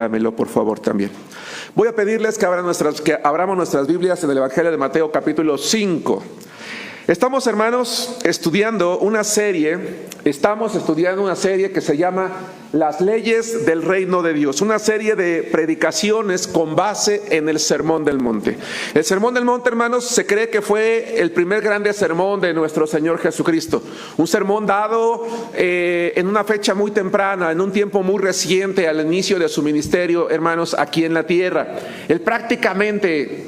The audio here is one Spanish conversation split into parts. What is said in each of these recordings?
Dámelo, por favor, también. Voy a pedirles que abramos nuestras Biblias en el Evangelio de Mateo, capítulo 5. Estamos, hermanos, estudiando una serie que se llama Las leyes del reino de Dios, una serie de predicaciones con base en el Sermón del Monte. El Sermón del Monte, hermanos, se cree que fue el primer grande sermón de nuestro Señor Jesucristo, un sermón dado en una fecha muy temprana, en un tiempo muy reciente al inicio de su ministerio, hermanos, aquí en la tierra. Él prácticamente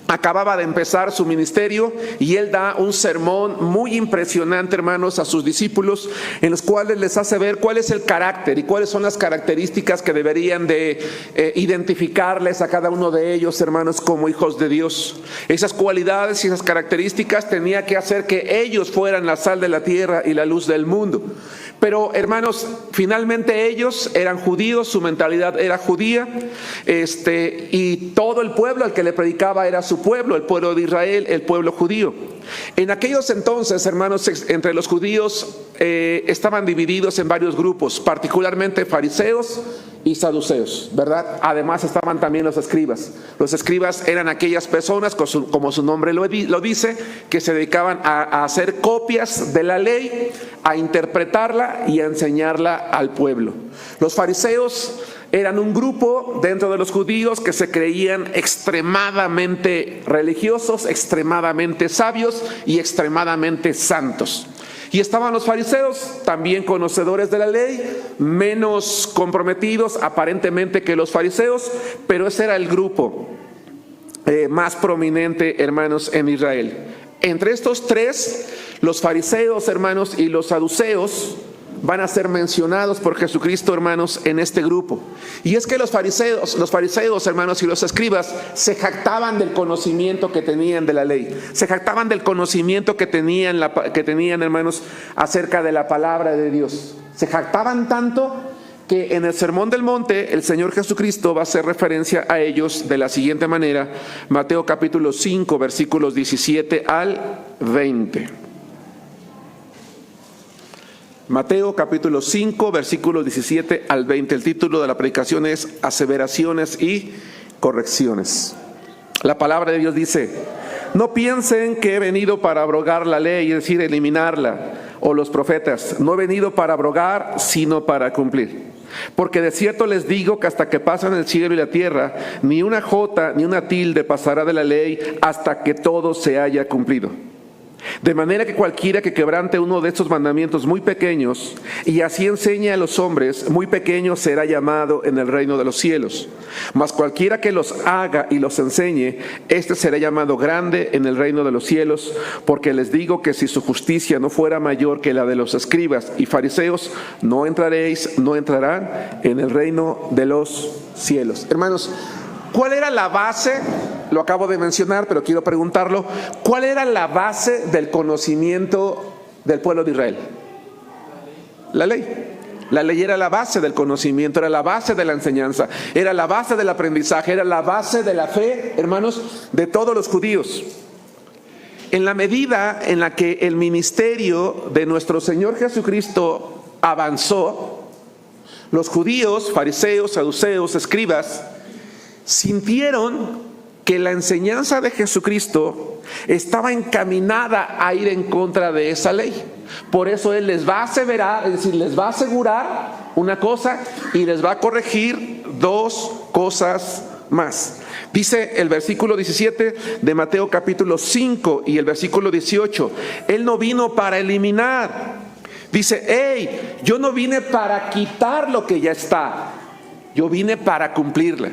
acababa de empezar su ministerio y él da un sermón muy impresionante, hermanos, a sus discípulos, en los cuales les hace ver cuál es el carácter y cuáles son las características que deberían de identificarles a cada uno de ellos, hermanos, como hijos de Dios. Esas cualidades y esas características tenía que hacer que ellos fueran la sal de la tierra y la luz del mundo. Pero, hermanos, finalmente ellos eran judíos, su mentalidad era judía, y todo el pueblo al que le predicaba era su pueblo, el pueblo de Israel, el pueblo judío. En aquellos entonces, hermanos, entre los judíos estaban divididos en varios grupos, particularmente fariseos y saduceos, ¿verdad? Además estaban también los escribas. Los escribas eran aquellas personas, como su nombre lo dice, que se dedicaban a hacer copias de la ley, a interpretarla y a enseñarla al pueblo. Los fariseos eran un grupo dentro de los judíos que se creían extremadamente religiosos, extremadamente sabios y extremadamente santos. Y estaban los fariseos, también conocedores de la ley, menos comprometidos aparentemente que los fariseos, pero ese era el grupo más prominente, hermanos, en Israel. Entre estos tres, los fariseos, hermanos, y los saduceos van a ser mencionados por Jesucristo, hermanos, en este grupo. Y es que los fariseos, hermanos, y los escribas se jactaban del conocimiento que tenían de la ley. Se jactaban del conocimiento que tenían, hermanos, acerca de la palabra de Dios. Se jactaban tanto que en el Sermón del Monte el Señor Jesucristo va a hacer referencia a ellos de la siguiente manera. Mateo capítulo 5, versículos 17 al 20. Mateo capítulo 5, versículos 17 al 20. El título de la predicación es Aseveraciones y Correcciones. La palabra de Dios dice: no piensen que he venido para abrogar la ley, es decir, eliminarla, o los profetas. No he venido para abrogar, sino para cumplir. Porque de cierto les digo que hasta que pasan el cielo y la tierra, ni una jota ni una tilde pasará de la ley hasta que todo se haya cumplido. De manera que cualquiera que quebrante uno de estos mandamientos muy pequeños y así enseñe a los hombres, muy pequeño será llamado en el reino de los cielos. Mas cualquiera que los haga y los enseñe, este será llamado grande en el reino de los cielos. Porque les digo que si su justicia no fuera mayor que la de los escribas y fariseos, no entrarán en el reino de los cielos. Hermanos, ¿cuál era la base? Lo acabo de mencionar, pero quiero preguntarlo. ¿Cuál era la base del conocimiento del pueblo de Israel? La ley. La ley era la base del conocimiento, era la base de la enseñanza, era la base del aprendizaje, era la base de la fe, hermanos, de todos los judíos. En la medida en la que el ministerio de nuestro Señor Jesucristo avanzó, los judíos, fariseos, saduceos, escribas, sintieron que la enseñanza de Jesucristo estaba encaminada a ir en contra de esa ley. Por eso Él les va a aseverar, es decir, les va a asegurar una cosa y les va a corregir dos cosas más. Dice el versículo 17 de Mateo capítulo 5 y el versículo 18, Él no vino para eliminar. Dice: hey, yo no vine para quitar lo que ya está, yo vine para cumplirla.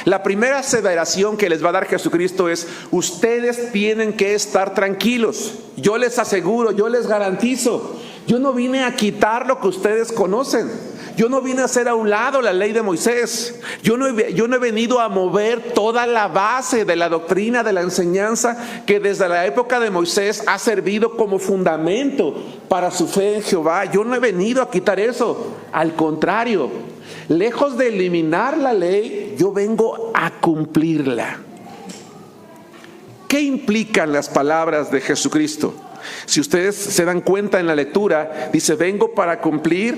La primera aseveración que les va a dar Jesucristo es: ustedes tienen que estar tranquilos. Yo les aseguro, yo les garantizo, yo no vine a quitar lo que ustedes conocen. Yo no vine a hacer a un lado la ley de Moisés. Yo no he venido a mover toda la base de la doctrina, de la enseñanza que desde la época de Moisés ha servido como fundamento para su fe en Jehová. Yo no he venido a quitar eso. Al contrario, lejos de eliminar la ley, yo vengo a cumplirla. ¿Qué implican las palabras de Jesucristo? Si ustedes se dan cuenta en la lectura, dice, vengo para cumplir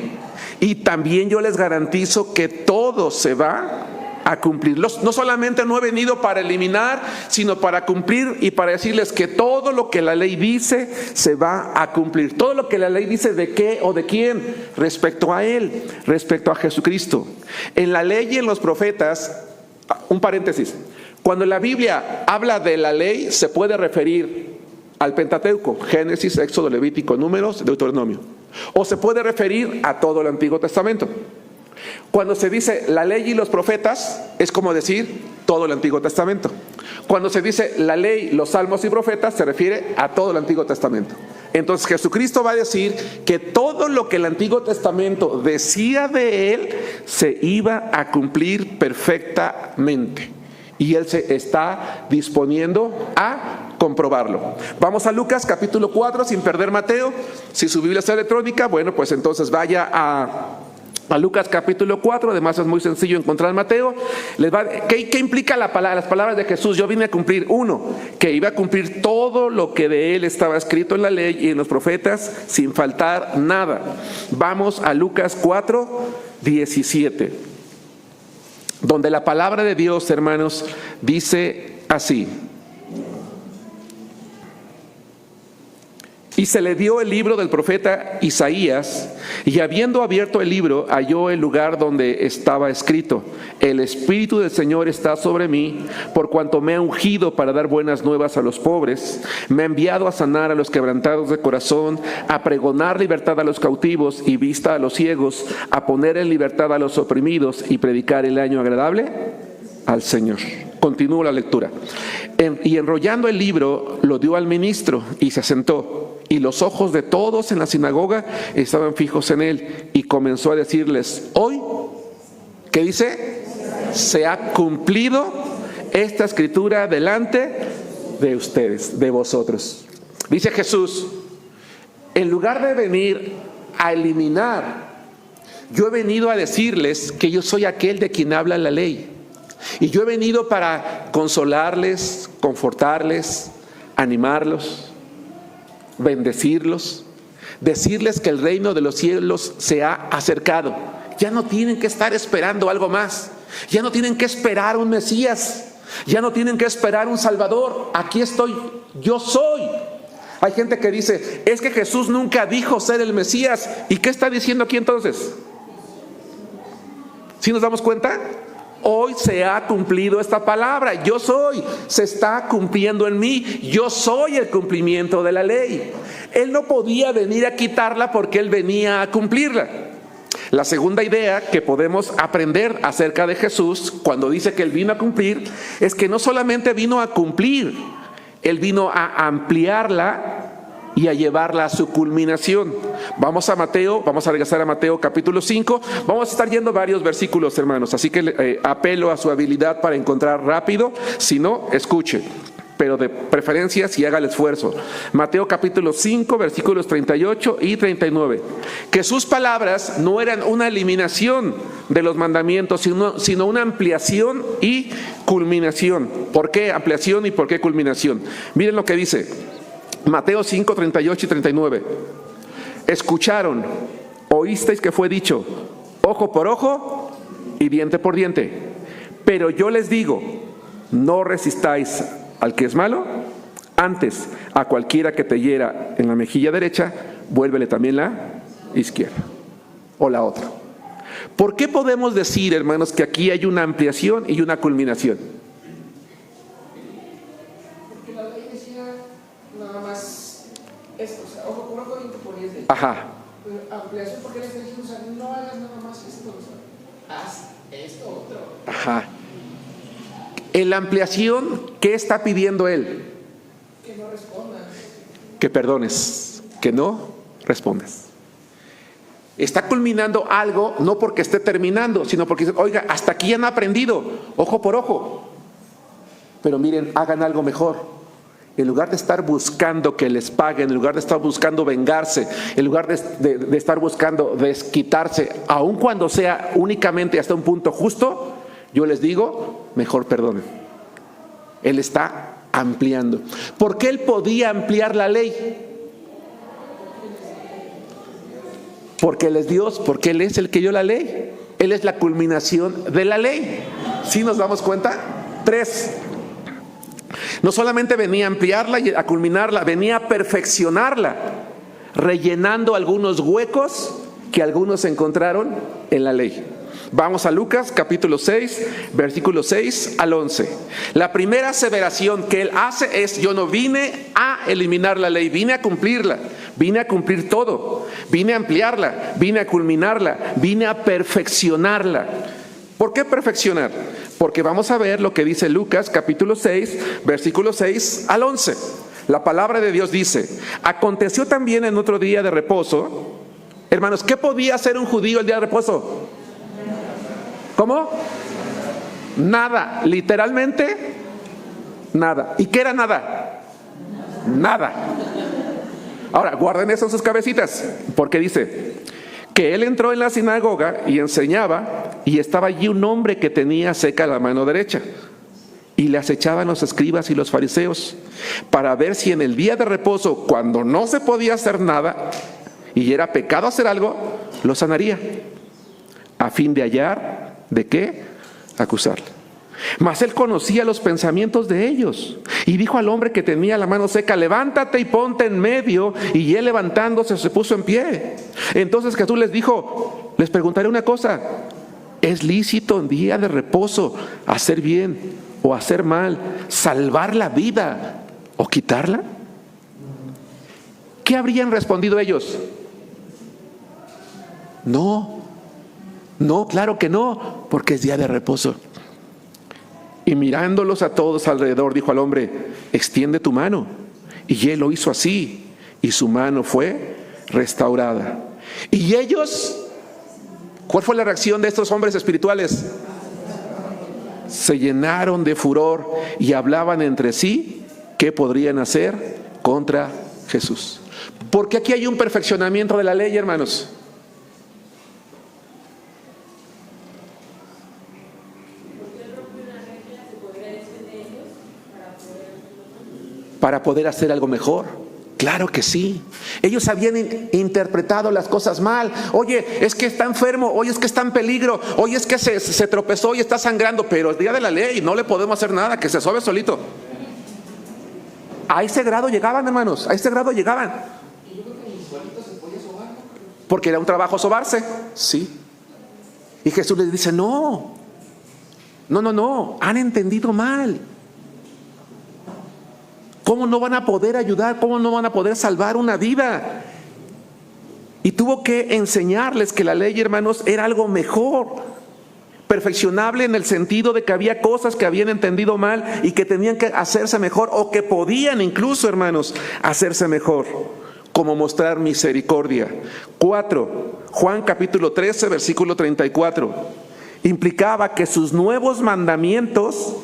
y también yo les garantizo que todo se va a cumplir. No solamente no he venido para eliminar, sino para cumplir y para decirles que todo lo que la ley dice se va a cumplir. Todo lo que la ley dice de qué o de quién, respecto a Él, respecto a Jesucristo. En la ley y en los profetas, un paréntesis, cuando la Biblia habla de la ley se puede referir al Pentateuco, Génesis, Éxodo, Levítico, Números, Deuteronomio. O se puede referir a todo el Antiguo Testamento. Cuando se dice la ley y los profetas, es como decir todo el Antiguo Testamento. Cuando se dice la ley, los salmos y profetas, se refiere a todo el Antiguo Testamento. Entonces Jesucristo va a decir que todo lo que el Antiguo Testamento decía de Él se iba a cumplir perfectamente. Y Él se está disponiendo a comprobarlo. Vamos a Lucas capítulo 4, sin perder Mateo. Si su Biblia es electrónica, bueno, pues entonces vaya a Lucas capítulo 4, además es muy sencillo encontrar Mateo. ¿Qué implica las palabras de Jesús? Yo vine a cumplir, uno, que iba a cumplir todo lo que de Él estaba escrito en la ley y en los profetas, sin faltar nada. Vamos a Lucas 4, 17, donde la palabra de Dios, hermanos, dice así: y se le dio el libro del profeta Isaías, y habiendo abierto el libro, halló el lugar donde estaba escrito: el Espíritu del Señor está sobre mí, por cuanto me ha ungido para dar buenas nuevas a los pobres, me ha enviado a sanar a los quebrantados de corazón, a pregonar libertad a los cautivos y vista a los ciegos, a poner en libertad a los oprimidos y predicar el año agradable al Señor. Continúo la lectura. Y enrollando el libro, lo dio al ministro y se sentó. Y los ojos de todos en la sinagoga estaban fijos en él. Y comenzó a decirles: hoy, ¿qué dice? Se ha cumplido esta escritura delante de ustedes, de vosotros. Dice Jesús, en lugar de venir a eliminar, yo he venido a decirles que yo soy aquel de quien habla la ley. Y yo he venido para consolarles, confortarles, animarlos, bendecirlos, decirles que el reino de los cielos se ha acercado. Ya no tienen que estar esperando algo más. Ya no tienen que esperar un Mesías. Ya no tienen que esperar un Salvador. Aquí estoy, yo soy. Hay gente que dice, es que Jesús nunca dijo ser el Mesías. ¿Y qué está diciendo aquí entonces? ¿Sí nos damos cuenta? Hoy se ha cumplido esta palabra. Yo soy, se está cumpliendo en mí. Yo soy el cumplimiento de la ley. Él no podía venir a quitarla porque Él venía a cumplirla. La segunda idea que podemos aprender acerca de Jesús cuando dice que Él vino a cumplir es que no solamente vino a cumplir, Él vino a ampliarla y a llevarla a su culminación. Vamos a Mateo, vamos a regresar a Mateo capítulo 5. Vamos a estar yendo varios versículos, hermanos, así que apelo a su habilidad para encontrar rápido. Si no, escuche, pero de preferencia si haga el esfuerzo. Mateo capítulo 5, versículos 38 y 39. Que sus palabras no eran una eliminación de los mandamientos, sino una ampliación y culminación. ¿Por qué ampliación y por qué culminación? Miren lo que dice Mateo 5, 38 y 39. Escucharon, oísteis que fue dicho, ojo por ojo y diente por diente. Pero yo les digo, no resistáis al que es malo, antes a cualquiera que te hiera en la mejilla derecha, vuélvele también la izquierda o la otra. ¿Por qué podemos decir, hermanos, que aquí hay una ampliación y una culminación? Porque la ley decía nada más esto, o sea, ojo por ojo, diente por diente. Ajá. Pero ampliación, porque le está diciendo, o sea, no hagas nada más esto, o sea, haz esto otro. Ajá. En la ampliación, ¿qué está pidiendo Él? Que no respondas. Que perdones, que no respondas. Está culminando algo, no porque esté terminando, sino porque dice, oiga, hasta aquí ya han aprendido, ojo por ojo. Pero miren, hagan algo mejor. En lugar de estar buscando que les paguen, en lugar de estar buscando vengarse, en lugar de estar buscando desquitarse, aun cuando sea únicamente hasta un punto justo, yo les digo, mejor perdonen. Él está ampliando. ¿Por qué Él podía ampliar la ley? Porque Él es Dios, porque Él es el que dio la ley. Él es la culminación de la ley. ¿Sí nos damos cuenta? 3. No solamente venía a ampliarla y a culminarla, venía a perfeccionarla, rellenando algunos huecos que algunos encontraron en la ley. Vamos a Lucas capítulo 6, versículos 6 al 11. La primera aseveración que Él hace es: yo no vine a eliminar la ley, vine a cumplirla, vine a cumplir todo, vine a ampliarla, vine a culminarla, vine a perfeccionarla. ¿Por qué perfeccionar? Porque vamos a ver lo que dice Lucas capítulo 6, versículos 6 al 11. La palabra de Dios dice: aconteció también en otro día de reposo. Hermanos, ¿qué podía hacer un judío el día de reposo? ¿Cómo? Nada, literalmente nada. ¿Y qué era nada? Nada. Ahora, guarden eso en sus cabecitas, porque dice que él entró en la sinagoga y enseñaba, y estaba allí un hombre que tenía seca la mano derecha, y le acechaban los escribas y los fariseos para ver si en el día de reposo, cuando no se podía hacer nada y era pecado hacer algo, lo sanaría, a fin de hallar ¿de qué? Acusarle. Mas él conocía los pensamientos de ellos, y dijo al hombre que tenía la mano seca: levántate y ponte en medio. Y él, levantándose, se puso en pie. Entonces Jesús les dijo: les preguntaré una cosa, ¿es lícito en día de reposo hacer bien o hacer mal, salvar la vida o quitarla? ¿Qué habrían respondido ellos? No, claro que no, porque es día de reposo. Y mirándolos a todos alrededor, dijo al hombre: extiende tu mano. Y él lo hizo así, y su mano fue restaurada. Y ellos, ¿cuál fue la reacción de estos hombres espirituales? Se llenaron de furor y hablaban entre sí qué podrían hacer contra Jesús. Porque aquí hay un perfeccionamiento de la ley, hermanos. Para poder hacer algo mejor. Claro que sí. Ellos habían interpretado las cosas mal. Oye, es que está enfermo. Oye, es que está en peligro. Oye, es que se tropezó y está sangrando. Pero es día de la ley, no le podemos hacer nada, que se sobe solito. A ese grado llegaban, hermanos. A ese grado llegaban. Porque era un trabajo sobarse. Sí. Y Jesús les dice: no. Han entendido mal. ¿Cómo no van a poder ayudar? ¿Cómo no van a poder salvar una vida? Y tuvo que enseñarles que la ley, hermanos, era algo mejor, perfeccionable en el sentido de que había cosas que habían entendido mal y que tenían que hacerse mejor, o que podían incluso, hermanos, hacerse mejor, como mostrar misericordia. 4, Juan capítulo 13, versículo 34, implicaba que sus nuevos mandamientos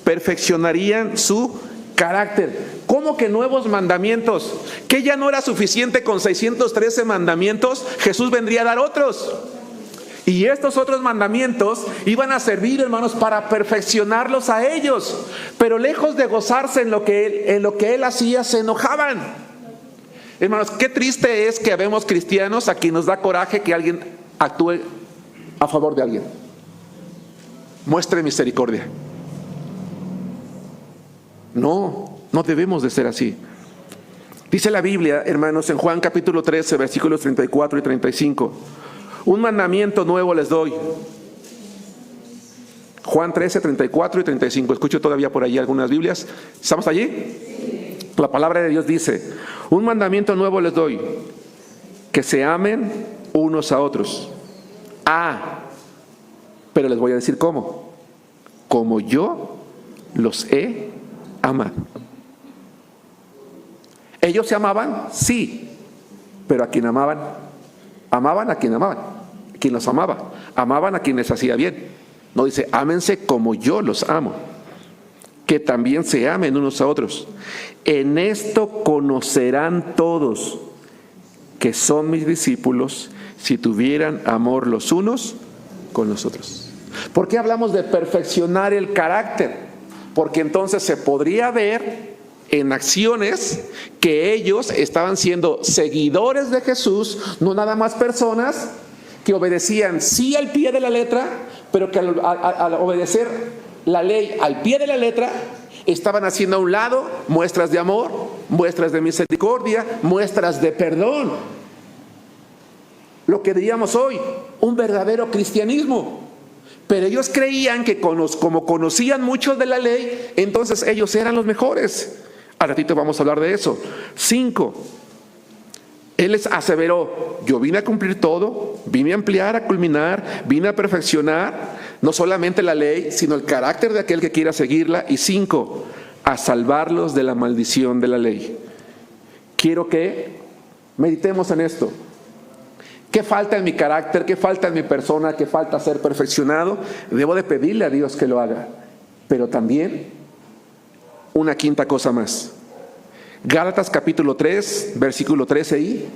perfeccionarían su carácter. ¿Cómo que nuevos mandamientos? ¿Que ya no era suficiente con 613 mandamientos? Jesús vendría a dar otros. Y estos otros mandamientos iban a servir, hermanos, para perfeccionarlos a ellos. Pero lejos de gozarse en lo que él hacía, se enojaban. Hermanos, qué triste es que habemos cristianos a quien nos da coraje que alguien actúe a favor de alguien. Muestre misericordia. No debemos de ser así. Dice la Biblia, hermanos, en Juan capítulo 13, versículos 34 y 35: un mandamiento nuevo les doy. Juan 13, 34 y 35. Escucho todavía por allí algunas Biblias. ¿Estamos allí? Sí. La palabra de Dios dice: un mandamiento nuevo les doy, que se amen unos a otros. Pero les voy a decir cómo. Como yo los he amado. Ellos se amaban, sí, pero a quien amaban a quien amaban, quien los amaba, amaban a quien les hacía bien. No dice: ámense como yo los amo, que también se amen unos a otros. En esto conocerán todos que son mis discípulos, si tuvieran amor los unos con los otros. ¿Por qué hablamos de perfeccionar el carácter? Porque entonces se podría ver en acciones que ellos estaban siendo seguidores de Jesús, no nada más personas que obedecían sí al pie de la letra, pero que al obedecer la ley al pie de la letra, estaban haciendo a un lado muestras de amor, muestras de misericordia, muestras de perdón. Lo que diríamos hoy, un verdadero cristianismo. Pero ellos creían que como conocían mucho de la ley, entonces ellos eran los mejores. Al ratito vamos a hablar de eso. 5. Él les aseveró: yo vine a cumplir todo, vine a ampliar, a culminar, vine a perfeccionar no solamente la ley, sino el carácter de aquel que quiera seguirla. Y 5, a salvarlos de la maldición de la ley. Quiero que meditemos en esto. ¿Qué falta en mi carácter? ¿Qué falta en mi persona? ¿Qué falta ser perfeccionado? Debo de pedirle a Dios que lo haga. Pero también una quinta cosa más. Gálatas capítulo 3, versículo 13 y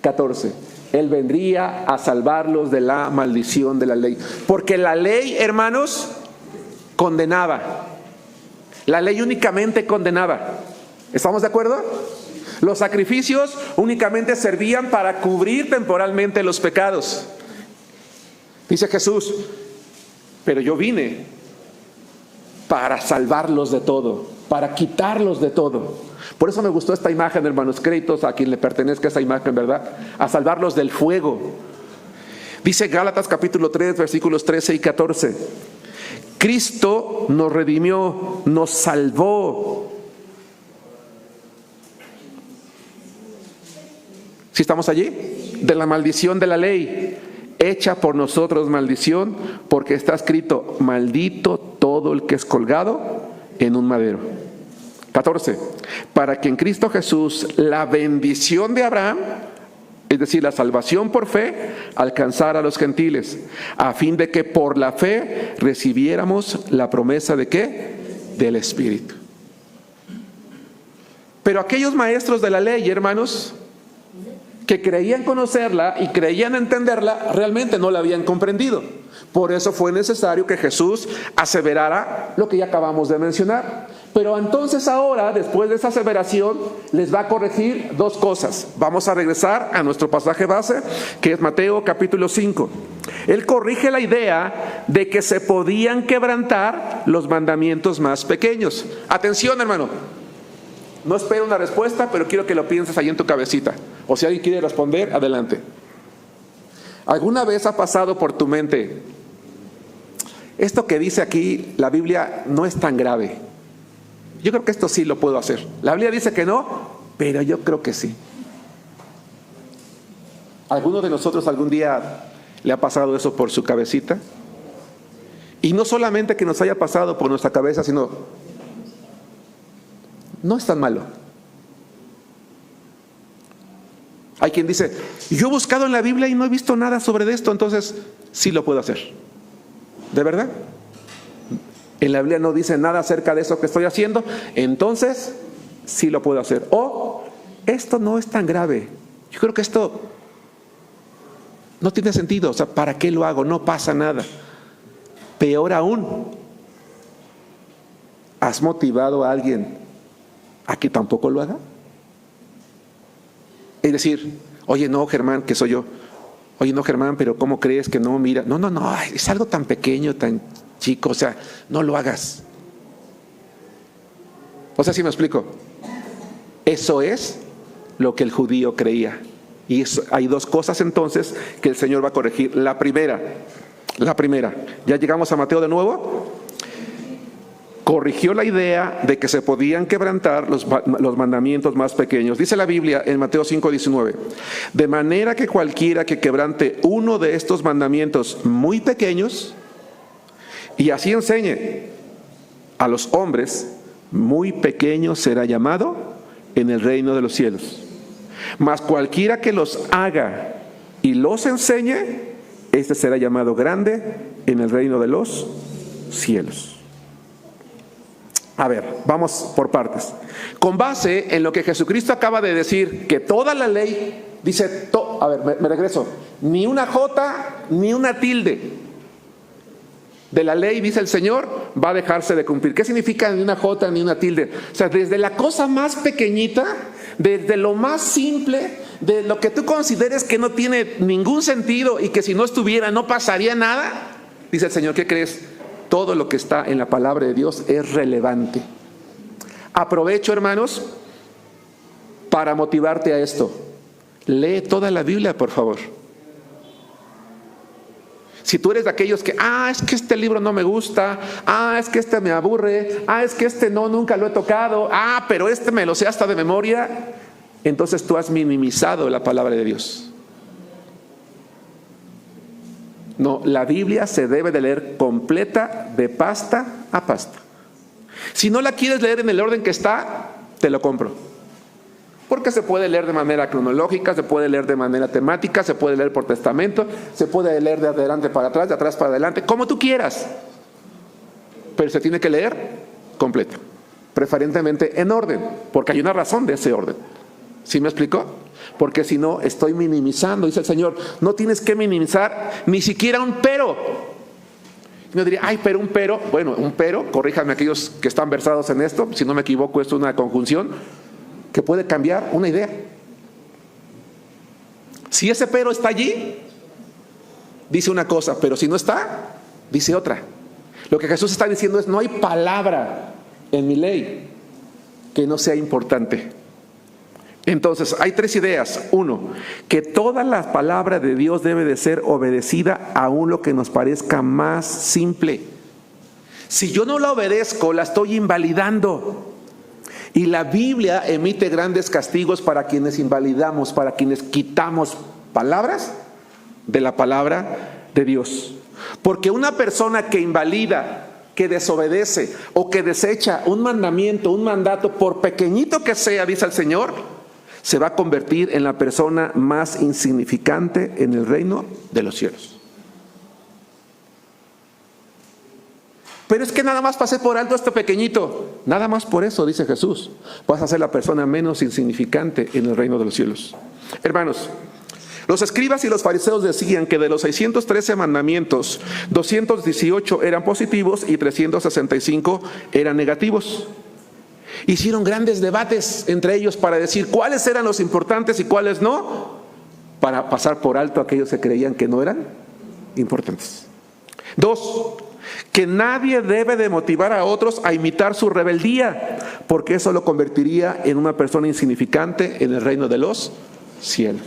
14. Él vendría a salvarlos de la maldición de la ley. Porque la ley, hermanos, condenaba. La ley únicamente condenaba. ¿Estamos de acuerdo? Los sacrificios únicamente servían para cubrir temporalmente los pecados. Dice Jesús: pero yo vine para salvarlos de todo, para quitarlos de todo. Por eso me gustó esta imagen, hermanos, créditos a quien le pertenezca esa imagen, ¿verdad? A salvarlos del fuego. Dice Gálatas capítulo 3, versículos 13 y 14. Cristo nos redimió, nos salvó. ¿Sí estamos allí? De la maldición de la ley, hecha por nosotros maldición, porque está escrito: maldito todo el que es colgado en un madero. 14. Para que en Cristo Jesús la bendición de Abraham, es decir, la salvación por fe, alcanzara a los gentiles, a fin de que por la fe recibiéramos la promesa ¿de qué? Del Espíritu. Pero aquellos maestros de la ley, hermanos, que creían conocerla y creían entenderla, realmente no la habían comprendido. Por eso fue necesario que Jesús aseverara lo que ya acabamos de mencionar. Pero entonces ahora, después de esa aseveración, les va a corregir dos cosas. Vamos a regresar a nuestro pasaje base, que es Mateo capítulo 5. Él corrige la idea de que se podían quebrantar los mandamientos más pequeños. Atención, hermano. No espero una respuesta, pero quiero que lo pienses ahí en tu cabecita. O si alguien quiere responder, adelante. ¿Alguna vez ha pasado por tu mente: esto que dice aquí la Biblia no es tan grave? Yo creo que esto sí lo puedo hacer. La Biblia dice que no, pero yo creo que sí. ¿Alguno de nosotros algún día le ha pasado eso por su cabecita? Y no solamente que nos haya pasado por nuestra cabeza, sino no es tan malo. Hay quien dice: yo he buscado en la Biblia y no he visto nada sobre esto, entonces sí lo puedo hacer. ¿De verdad? En la Biblia no dice nada acerca de eso que estoy haciendo, entonces sí lo puedo hacer. O esto no es tan grave. Yo creo que esto no tiene sentido. O sea, ¿para qué lo hago? No pasa nada. Peor aún, ¿has motivado a alguien a que tampoco lo haga? Es decir: oye, no, Germán, que soy yo. Oye, no, Germán, pero ¿cómo crees que no? Mira, no, es algo tan pequeño, tan chico, o sea, no lo hagas. O sea, ¿sí me explico? Eso es lo que el judío creía. Y hay dos cosas entonces que el Señor va a corregir. La primera, ya llegamos a Mateo de nuevo. Corrigió la idea de que se podían quebrantar los mandamientos más pequeños. Dice la Biblia en Mateo 5:19: de manera que cualquiera que quebrante uno de estos mandamientos muy pequeños y así enseñe a los hombres, muy pequeño será llamado en el reino de los cielos. Mas cualquiera que los haga y los enseñe, este será llamado grande en el reino de los cielos. A ver, vamos por partes. Con base en lo que Jesucristo acaba de decir, que toda la ley dice, me regreso, ni una jota, ni una tilde. de la ley, dice el Señor, va a dejarse de cumplir. ¿Qué significa ni una jota ni una tilde? O sea, desde la cosa más pequeñita, desde lo más simple, de lo que tú consideres que no tiene ningún sentido y que si no estuviera no pasaría nada, dice el Señor, ¿qué crees? Todo lo que está en la palabra de Dios es relevante. Aprovecho, hermanos, para motivarte a esto. Lee toda la Biblia, por favor. Si tú eres de aquellos que, es que este libro no me gusta, es que este me aburre, es que este no, nunca lo he tocado, pero este me lo sé hasta de memoria, entonces tú has minimizado la palabra de Dios. No, la Biblia se debe de leer completa, de pasta a pasta. Si no la quieres leer en el orden que está, te lo compro. Porque se puede leer de manera cronológica, se puede leer de manera temática, se puede leer por testamento, se puede leer de adelante para atrás, de atrás para adelante, como tú quieras. Pero se tiene que leer completo, preferentemente en orden, porque hay una razón de ese orden. ¿Sí me explico? Porque si no, estoy minimizando, dice el Señor, no tienes que minimizar ni siquiera un pero. Y uno diría, pero un pero, bueno, un pero, corríjanme aquellos que están versados en esto, si no me equivoco, es una conjunción que puede cambiar una idea. Si ese pero está allí, dice una cosa, pero si no está, dice otra. Lo que Jesús está diciendo es, no hay palabra en mi ley que no sea importante. Entonces, hay tres ideas. Uno, que toda la palabra de Dios debe de ser obedecida aún lo que nos parezca más simple. Si yo no la obedezco, la estoy invalidando. Y la Biblia emite grandes castigos para quienes invalidamos, para quienes quitamos palabras de la palabra de Dios. Porque una persona que invalida, que desobedece o que desecha un mandamiento, un mandato, por pequeñito que sea, dice el Señor, se va a convertir en la persona más insignificante en el reino de los cielos. Pero es que nada más pasé por alto este pequeñito. Nada más por eso, dice Jesús, vas a ser la persona menos insignificante en el reino de los cielos. Hermanos, los escribas y los fariseos decían que de los 613 mandamientos, 218 eran positivos y 365 eran negativos. Hicieron grandes debates entre ellos para decir cuáles eran los importantes y cuáles no, para pasar por alto a aquellos que creían que no eran importantes. 2, que nadie debe de motivar a otros a imitar su rebeldía, porque eso lo convertiría en una persona insignificante en el reino de los cielos.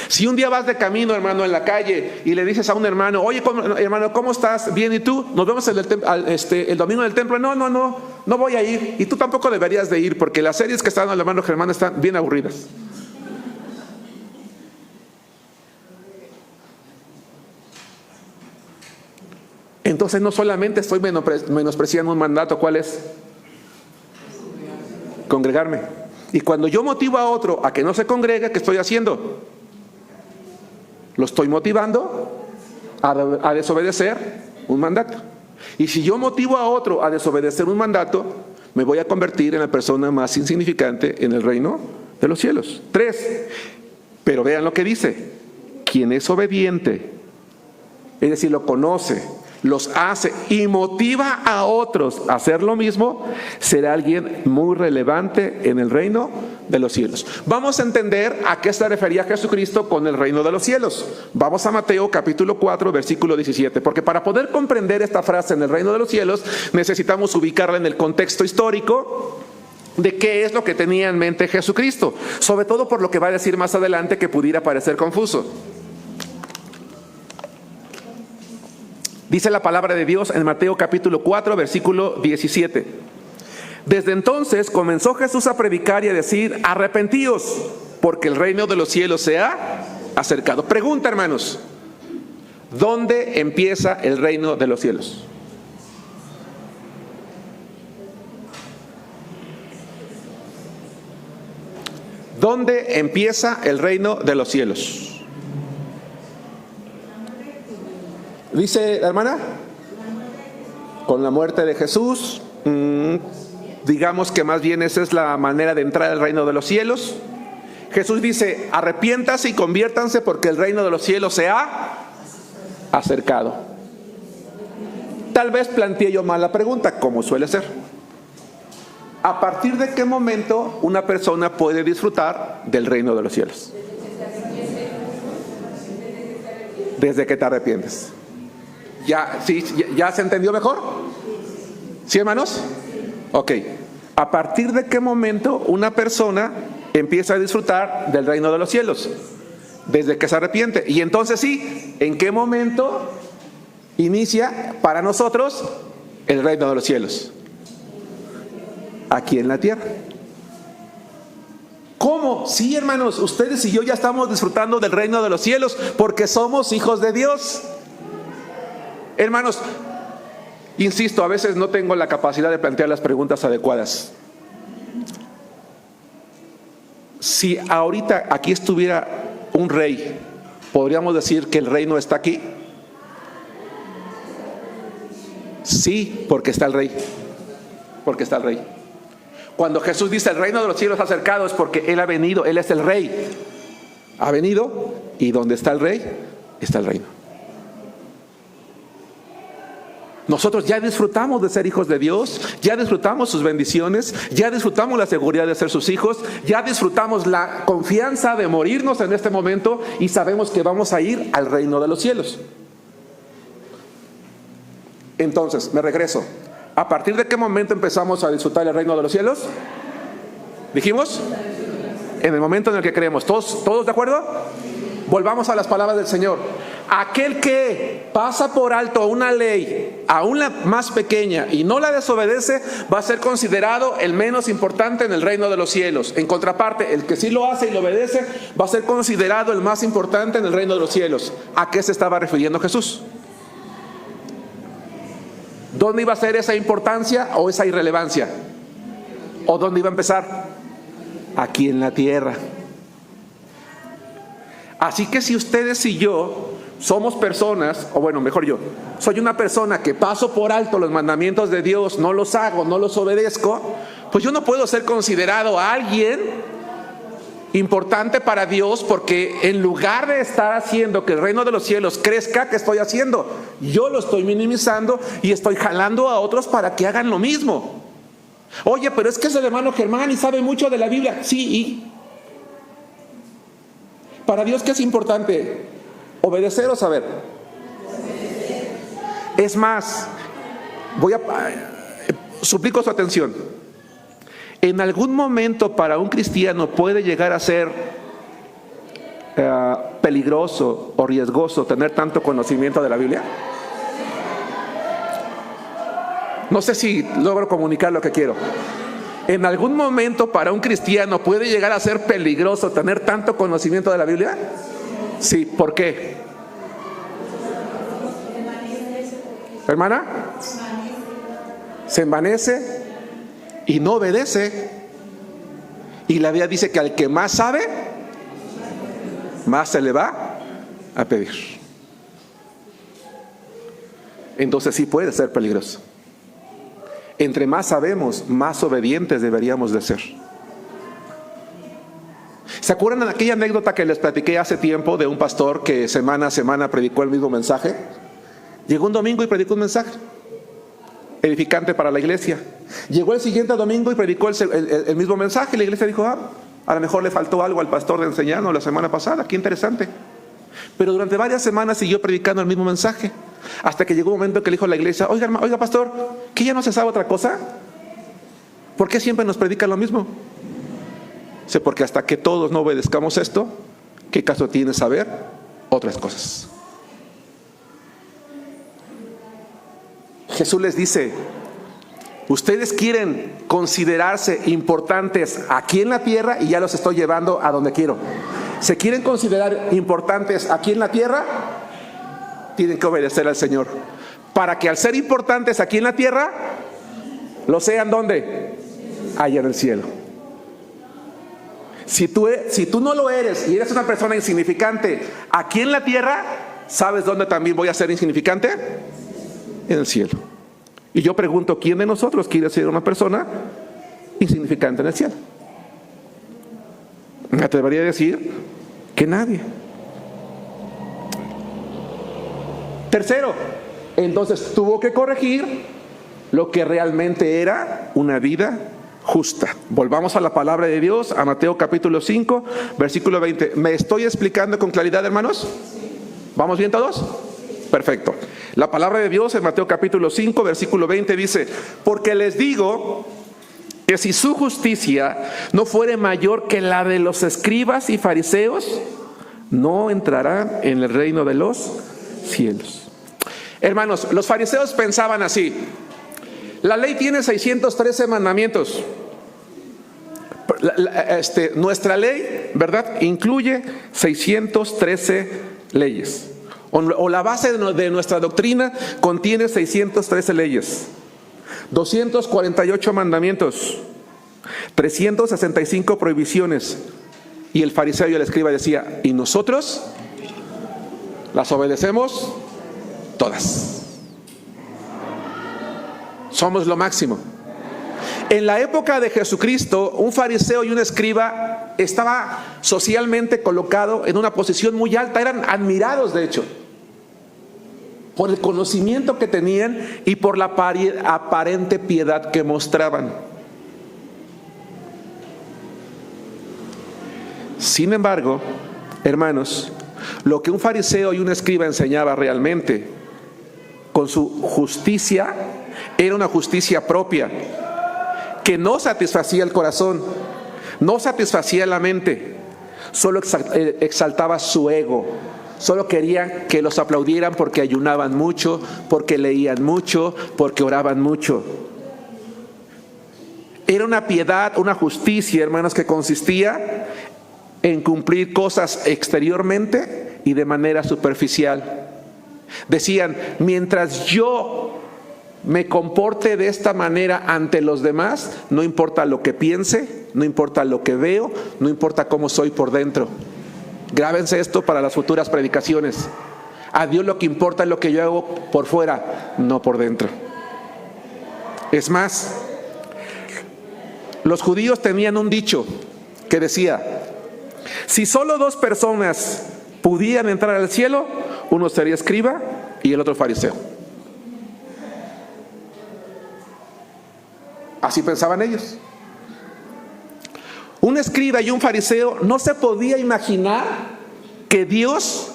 Si un día vas de camino, hermano, en la calle y le dices a un hermano, oye, hermano, ¿cómo estás? Bien, ¿y tú? Nos vemos el domingo en el templo. No voy a ir. Y tú tampoco deberías de ir, porque las series que están dando el hermano Germán están bien aburridas. Entonces no solamente estoy menospreciando un mandato, ¿cuál es? Congregarme. Y cuando yo motivo a otro a que no se congregue, ¿qué estoy haciendo? Lo estoy motivando a desobedecer un mandato. Y si yo motivo a otro a desobedecer un mandato, me voy a convertir en la persona más insignificante en el reino de los cielos. 3, pero vean lo que dice: quien es obediente, es decir, lo conoce, los hace y motiva a otros a hacer lo mismo, será alguien muy relevante en el reino de los cielos. Vamos a entender a qué se refería Jesucristo con el reino de los cielos. Vamos a Mateo capítulo 4 versículo 17, porque para poder comprender esta frase en el reino de los cielos necesitamos ubicarla en el contexto histórico de qué es lo que tenía en mente Jesucristo, sobre todo por lo que va a decir más adelante que pudiera parecer confuso. Dice la palabra de Dios en Mateo capítulo 4, versículo 17. Desde entonces comenzó Jesús a predicar y a decir: arrepentíos, porque el reino de los cielos se ha acercado. Pregunta, hermanos, ¿dónde empieza el reino de los cielos? ¿Dónde empieza el reino de los cielos? Dice la hermana, con la muerte de Jesús. Digamos que más bien esa es la manera de entrar al reino de los cielos. Jesús dice: arrepiéntanse y conviértanse, porque el reino de los cielos se ha acercado. tal vez planteé yo mal la pregunta, como suele ser. ¿A partir de qué momento una persona puede disfrutar del reino de los cielos? Desde que te arrepientes. ¿Ya, sí, ya se entendió mejor? ¿Sí, hermanos? Ok. ¿A partir de qué momento una persona empieza a disfrutar del reino de los cielos? Desde que se arrepiente. Y entonces sí, ¿en qué momento inicia para nosotros el reino de los cielos? Aquí en la tierra. ¿Cómo? Sí, hermanos, ustedes y yo ya estamos disfrutando del reino de los cielos porque somos hijos de Dios. Hermanos, insisto, a veces no tengo la capacidad de plantear las preguntas adecuadas. Si ahorita aquí estuviera un rey, ¿podríamos decir que el reino está aquí? Sí, porque está el rey. Porque está el rey. Cuando Jesús dice el reino de los cielos acercado es porque Él ha venido, Él es el rey. Ha venido y donde está el rey, está el reino. Nosotros ya disfrutamos de ser hijos de Dios, ya disfrutamos sus bendiciones, ya disfrutamos la seguridad de ser sus hijos, ya disfrutamos la confianza de morirnos en este momento y sabemos que vamos a ir al reino de los cielos. Entonces, me regreso. ¿A partir de qué momento empezamos a disfrutar el reino de los cielos? ¿Dijimos? En el momento en el que creemos. ¿Todos de acuerdo? Volvamos a las palabras del Señor. Aquel que pasa por alto una ley, aún la más pequeña, y no la desobedece, va a ser considerado el menos importante en el reino de los cielos. En contraparte, el que sí lo hace y lo obedece, va a ser considerado el más importante en el reino de los cielos. ¿A qué se estaba refiriendo Jesús? ¿Dónde iba a ser esa importancia o esa irrelevancia? ¿O dónde iba a empezar? Aquí en la tierra. Así que si ustedes y yo somos personas, o bueno, mejor yo, soy una persona que paso por alto los mandamientos de Dios, no los hago, no los obedezco, pues yo no puedo ser considerado alguien importante para Dios, porque en lugar de estar haciendo que el reino de los cielos crezca, ¿qué estoy haciendo? Yo lo estoy minimizando y estoy jalando a otros para que hagan lo mismo. Oye, pero es que es el hermano Germán y sabe mucho de la Biblia. Sí, ¿y para Dios qué es importante? ¿Obedecer o saber? Es más, suplico su atención. En algún momento para un cristiano puede llegar a ser peligroso o riesgoso tener tanto conocimiento de la Biblia. No sé si logro comunicar lo que quiero. En algún momento para un cristiano puede llegar a ser peligroso tener tanto conocimiento de la Biblia. Sí, ¿por qué? ¿Hermana? Se envanece y no obedece. Y la Biblia dice que al que más sabe, más se le va a pedir. Entonces sí puede ser peligroso. Entre más sabemos, más obedientes deberíamos de ser. ¿Se acuerdan de aquella anécdota que les platiqué hace tiempo de un pastor que semana a semana predicó el mismo mensaje? Llegó un domingo y predicó un mensaje edificante para la iglesia. Llegó el siguiente domingo y predicó el mismo mensaje. Y la iglesia dijo, a lo mejor le faltó algo al pastor de enseñarnos la semana pasada. Qué interesante. Pero durante varias semanas siguió predicando el mismo mensaje, hasta que llegó un momento que le dijo a la iglesia, oiga pastor, ¿que ya no se sabe otra cosa? ¿Por qué siempre nos predican lo mismo? Sé, porque hasta que todos no obedezcamos esto, ¿qué caso tiene saber otras cosas? Jesús les dice, ustedes quieren considerarse importantes aquí en la tierra y ya los estoy llevando a donde quiero. ¿Se quieren considerar importantes aquí en la tierra? Tienen que obedecer al Señor, para que al ser importantes aquí en la tierra, lo sean ¿dónde? Allá en el cielo. Si tú no lo eres y eres una persona insignificante aquí en la tierra, ¿sabes dónde también voy a ser insignificante? En el cielo. Y yo pregunto, ¿quién de nosotros quiere ser una persona insignificante en el cielo? Me atrevería a decir que nadie. Tercero, Entonces tuvo que corregir lo que realmente era una vida justa. Volvamos a la palabra de Dios, a Mateo capítulo 5, versículo 20. ¿Me estoy explicando con claridad, hermanos? ¿Vamos bien todos? Perfecto. La palabra de Dios en Mateo capítulo 5, versículo 20 dice: porque les digo que si su justicia no fuere mayor que la de los escribas y fariseos, no entrarán en el reino de los cielos. Hermanos, los fariseos pensaban así: la ley tiene 613 mandamientos. Nuestra ley, ¿verdad?, incluye 613 leyes. O la base de nuestra doctrina contiene 613 leyes, 248 mandamientos, 365 prohibiciones. Y el fariseo y el escriba decía: ¿y nosotros las obedecemos todas? Somos lo máximo. En la época de Jesucristo, un fariseo y un escriba estaba socialmente colocado en una posición muy alta. Eran admirados, de hecho, por el conocimiento que tenían y por la aparente piedad que mostraban. Sin embargo, hermanos, lo que un fariseo y un escriba enseñaba realmente con su justicia era una justicia propia, que no satisfacía el corazón, no satisfacía la mente, solo exaltaba su ego. Solo quería que los aplaudieran porque ayunaban mucho, porque leían mucho, porque oraban mucho. Era una piedad, una justicia, hermanos, que consistía en cumplir cosas exteriormente y de manera superficial. Decían: mientras yo me comporte de esta manera ante los demás, no importa lo que piense, no importa lo que veo, no importa cómo soy por dentro. Grábense esto para las futuras predicaciones. A Dios lo que importa es lo que yo hago por fuera, no por dentro. Es más, los judíos tenían un dicho que decía: si solo 2 personas pudieran entrar al cielo, uno sería escriba y el otro fariseo. Así pensaban ellos. Un escriba y un fariseo no se podía imaginar que Dios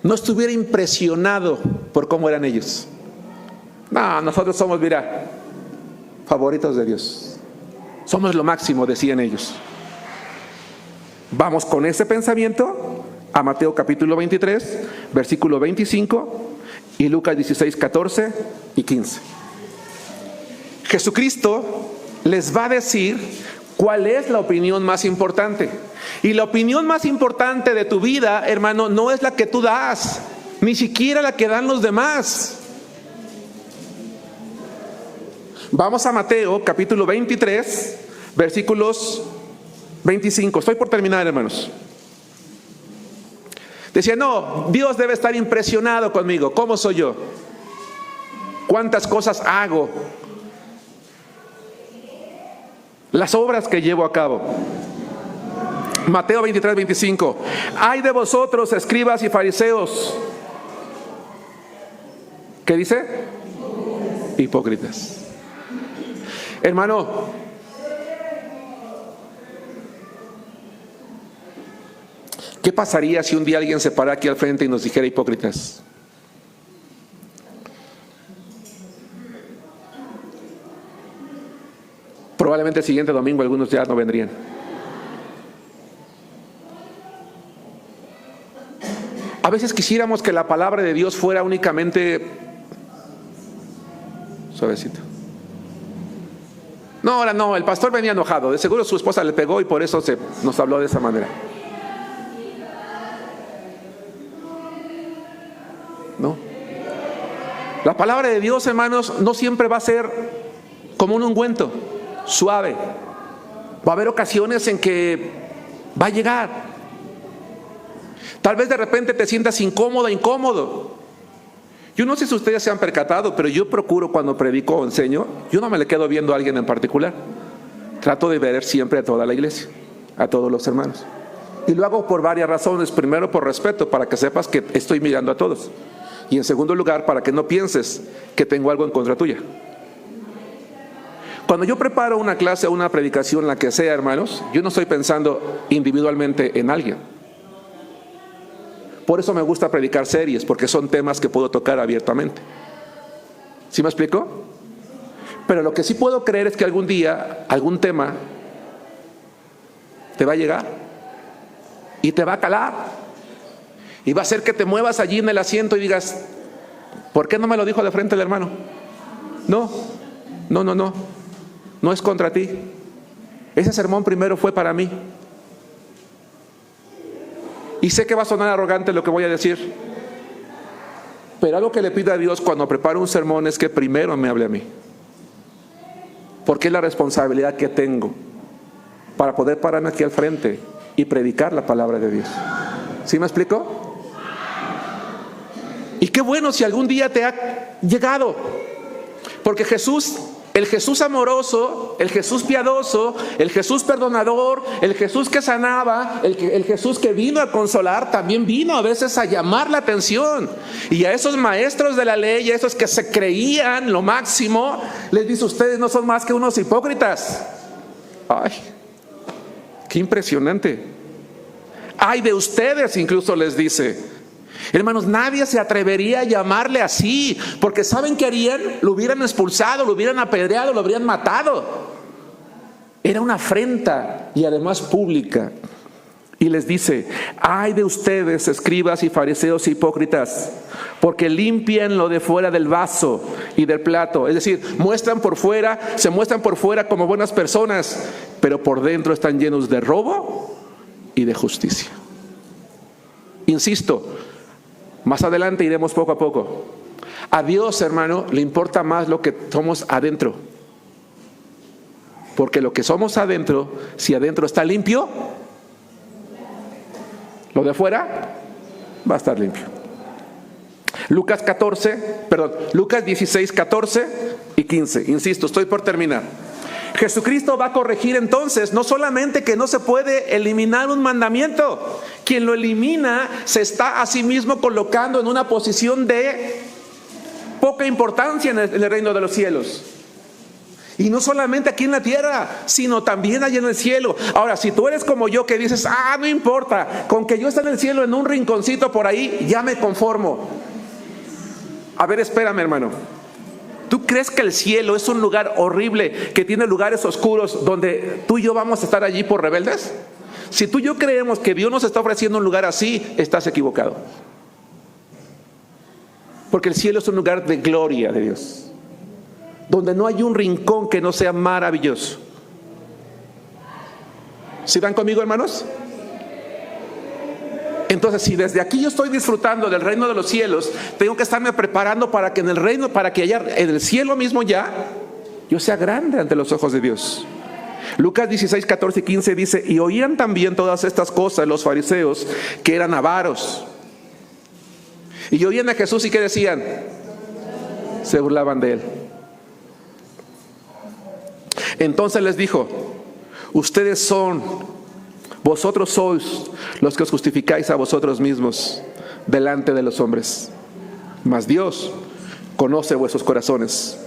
no estuviera impresionado por cómo eran ellos. No, nosotros somos, mira, favoritos de Dios. Somos lo máximo, decían ellos. Vamos con ese pensamiento a Mateo capítulo 23, versículo 25 y Lucas 16, 14 y 15. Jesucristo les va a decir cuál es la opinión más importante. Y la opinión más importante de tu vida, hermano, no es la que tú das, ni siquiera la que dan los demás. Vamos a Mateo capítulo 23, versículos 25. Estoy por terminar, hermanos. Decía: no, Dios debe estar impresionado conmigo. ¿Cómo soy yo? ¿Cuántas cosas hago? Las obras que llevo a cabo. Mateo 23, 25. Ay de vosotros, escribas y fariseos. ¿Qué dice? Hipócritas. Hermano, ¿qué pasaría si un día alguien se parara aquí al frente y nos dijera hipócritas? Probablemente el siguiente domingo algunos ya no vendrían. A veces quisiéramos que la palabra de Dios fuera únicamente suavecito. No, ahora no, el pastor venía enojado. De seguro su esposa le pegó y por eso nos habló de esa manera. No. La palabra de Dios, hermanos, no siempre va a ser como un ungüento, suave. Va a haber ocasiones en que va a llegar. Tal vez de repente te sientas incómodo. Yo no sé si ustedes se han percatado, pero yo procuro, cuando predico o enseño, yo no me le quedo viendo a alguien en particular. Trato de ver siempre a toda la iglesia, a todos los hermanos. Y lo hago por varias razones. Primero, por respeto, para que sepas que estoy mirando a todos. Y en segundo lugar, para que no pienses que tengo algo en contra tuya. Cuando yo preparo una clase o una predicación, la que sea, hermanos, yo no estoy pensando individualmente en alguien. Por eso me gusta predicar series, porque son temas que puedo tocar abiertamente. ¿Sí me explico? Pero lo que sí puedo creer es que algún día, algún tema te va a llegar y te va a calar y va a hacer que te muevas allí en el asiento y digas, ¿por qué no me lo dijo de frente el hermano? No es contra ti. Ese sermón primero fue para mí. Y sé que va a sonar arrogante lo que voy a decir, pero algo que le pido a Dios cuando preparo un sermón es que primero me hable a mí, porque es la responsabilidad que tengo para poder pararme aquí al frente y predicar la palabra de Dios. ¿Sí me explico? Y qué bueno si algún día te ha llegado, porque Jesús, el Jesús amoroso, el Jesús piadoso, el Jesús perdonador, el Jesús que sanaba, el Jesús que vino a consolar, también vino a veces a llamar la atención. Y a esos maestros de la ley, a esos que se creían lo máximo, les dice, ustedes no son más que unos hipócritas. Ay, qué impresionante. Ay de ustedes, incluso les dice. Hermanos, nadie se atrevería a llamarle así, porque ¿saben qué harían? Lo hubieran expulsado, lo hubieran apedreado, lo habrían matado. Era una afrenta y además pública. Y les dice, ay de ustedes, escribas y fariseos hipócritas, porque limpian lo de fuera del vaso y del plato. Es decir, se muestran por fuera como buenas personas, pero por dentro están llenos de robo y de justicia. Insisto, más adelante iremos poco a poco. A Dios, hermano, le importa más lo que somos adentro. Porque lo que somos adentro, si adentro está limpio, lo de afuera va a estar limpio. Lucas 16, 14 y 15. Insisto, estoy por terminar. Jesucristo va a corregir entonces, no solamente que no se puede eliminar un mandamiento, quien lo elimina se está a sí mismo colocando en una posición de poca importancia en el reino de los cielos. Y no solamente aquí en la tierra, sino también allá en el cielo. Ahora, si tú eres como yo que dices, no importa, con que yo esté en el cielo en un rinconcito por ahí, ya me conformo. A ver, espérame, hermano. ¿Tú crees que el cielo es un lugar horrible, que tiene lugares oscuros donde tú y yo vamos a estar allí por rebeldes? Si tú y yo creemos que Dios nos está ofreciendo un lugar así, estás equivocado. Porque el cielo es un lugar de gloria de Dios, donde no hay un rincón que no sea maravilloso. ¿Sí van conmigo, hermanos? Entonces, si desde aquí yo estoy disfrutando del reino de los cielos, tengo que estarme preparando para que en el reino, para que allá en el cielo mismo ya, yo sea grande ante los ojos de Dios. Lucas 16, 14 y 15 dice, y oían también todas estas cosas los fariseos, que eran avaros. Y oían a Jesús y ¿qué decían? Se burlaban de él. Entonces les dijo, vosotros sois los que os justificáis a vosotros mismos delante de los hombres, mas Dios conoce vuestros corazones,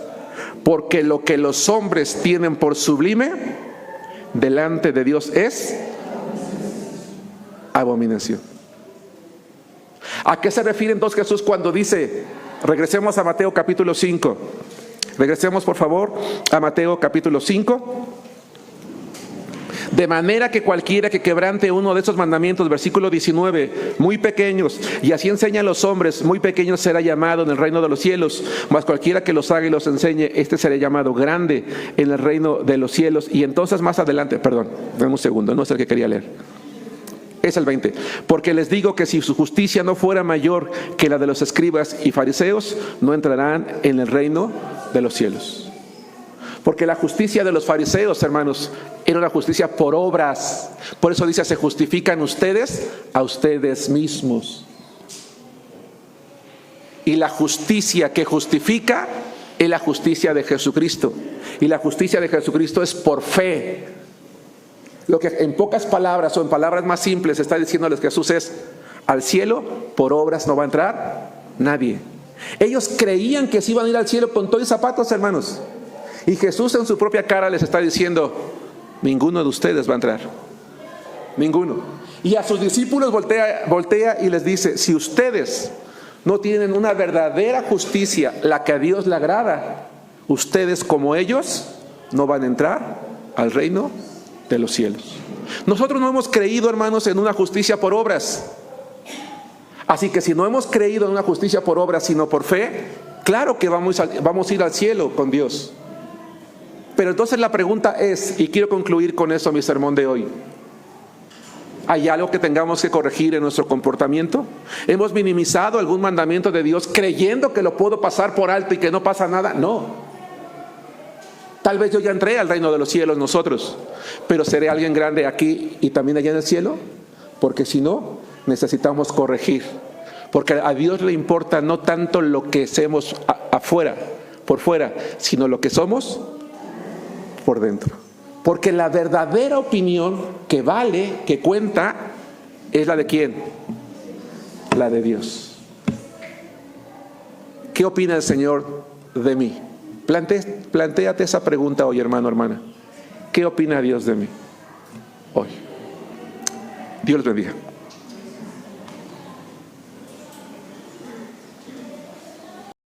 porque lo que los hombres tienen por sublime delante de Dios es abominación. ¿A qué se refiere entonces Jesús cuando dice, regresemos a Mateo capítulo 5? Regresemos por favor a Mateo capítulo 5. De manera que cualquiera que quebrante uno de esos mandamientos, versículo 19, muy pequeños, y así enseñan los hombres, muy pequeños será llamado en el reino de los cielos, mas cualquiera que los haga y los enseñe, este será llamado grande en el reino de los cielos. Y entonces más adelante, perdón, dame un segundo, no es el que quería leer, es el 20. Porque les digo que si su justicia no fuera mayor que la de los escribas y fariseos, no entrarán en el reino de los cielos. Porque la justicia de los fariseos, hermanos, era una justicia por obras. Por eso dice, se justifican ustedes a ustedes mismos. Y la justicia que justifica es la justicia de Jesucristo. Y la justicia de Jesucristo es por fe. Lo que en pocas palabras o en palabras más simples está diciéndoles Jesús es, al cielo por obras no va a entrar nadie. Ellos creían que se iban a ir al cielo con todo y zapatos, hermanos. Y Jesús en su propia cara les está diciendo, ninguno de ustedes va a entrar. Ninguno. Y a sus discípulos voltea y les dice, si ustedes no tienen una verdadera justicia, la que a Dios le agrada, ustedes como ellos no van a entrar al reino de los cielos. Nosotros no hemos creído, hermanos, en una justicia por obras. Así que si no hemos creído en una justicia por obras, sino por fe, claro que vamos a ir al cielo con Dios. Pero entonces la pregunta es, y quiero concluir con eso mi sermón de hoy, ¿hay algo que tengamos que corregir en nuestro comportamiento? ¿Hemos minimizado algún mandamiento de Dios creyendo que lo puedo pasar por alto y que no pasa nada? No. Tal vez yo ya entré al reino de los cielos nosotros, pero ¿seré alguien grande aquí y también allá en el cielo? Porque si no, necesitamos corregir. Porque a Dios le importa no tanto lo que hacemos afuera, por fuera, sino lo que somos por dentro. Porque la verdadera opinión que vale, que cuenta, es la de ¿quién? La de Dios. ¿Qué opina el Señor de mí? Plantéate esa pregunta hoy, hermano, hermana. ¿Qué opina Dios de mí hoy? Dios les bendiga.